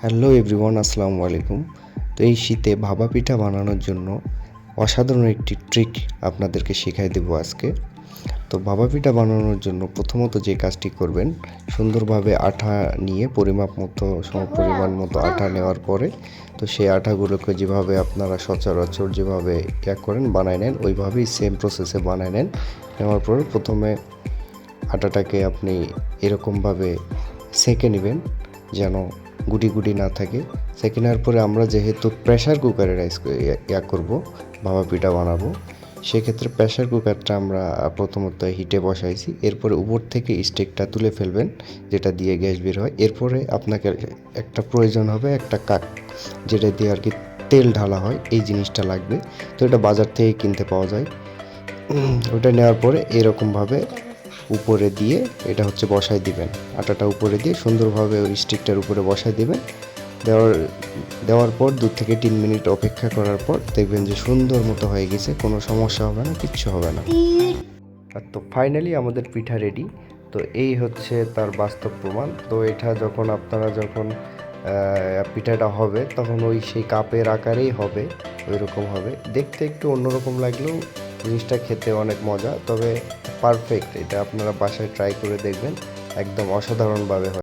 Hello everyone, আসসালামু আলাইকুম। তো এই শীতে ভাপা পিঠা বানানোর জন্য অসাধারণ একটি ট্রিক আপনাদেরকে শেখাই দেবো আজকে। তো ভাপা পিঠা বানানোর জন্য প্রথমত যে কাজটি করবেন, সুন্দরভাবে আটা নিয়ে পরিমাপ মতো সমপরিমাণ মতো আটা নেওয়ার পরে তো সেই আটাগুলোকে যেভাবে আপনারা সচরাচর যেভাবে করেন বানায় নেন, ওইভাবেই সেম প্রসেসে বানায় নেন। নেওয়ার পরে প্রথমে আটাটাকে আপনি এরকমভাবে সেঁকে নেবেন যেন গুটি গুটি না থাকে। সেঁকে নেওয়ার পরে আমরা যেহেতু প্রেশার কুকারে রাইস করবো, ভাপা পিঠা বানাবো, সেক্ষেত্রে প্রেশার কুকারটা আমরা প্রথমত হিটে বসাইছি। এরপরে উপর থেকে স্টিকটা তুলে ফেলবেন, যেটা দিয়ে গ্যাস বের হয়। এরপরে আপনাকে একটা প্রয়োজন হবে একটা কাক, যেটা দিয়ে আর কি তেল ঢালা হয়, এই জিনিসটা লাগবে। তো এটা বাজার থেকে কিনতে পাওয়া যায়। ওটা নেওয়ার পরে এরকমভাবে উপরে দিয়ে এটা হচ্ছে বসায় দিবেন। আটাটা উপরে দিয়ে সুন্দরভাবে ওই স্টিকটার উপরে বসায় দিবেন। দেওয়ার পর 2 থেকে 3 মিনিট অপেক্ষা করার পর দেখবেন যে সুন্দর মতো হয়ে গেছে, কোনো সমস্যা হবে না, কিচ্ছু হবে না। আর তো ফাইনালি আমাদের পিঠা রেডি। তো এই হচ্ছে তার বাস্তব প্রমাণ। তো এটা যখন পিঠাটা হবে তখন ওই সেই কাপের আকারেই হবে, ওই রকম হবে। দেখতে একটু অন্যরকম লাগলেও জিনিসটা খেতে অনেক মজা, তবে পারফেক্ট। এটা আপনারা বাসায় ট্রাই করে দেখবেন, একদম অসাধারণভাবে হয়।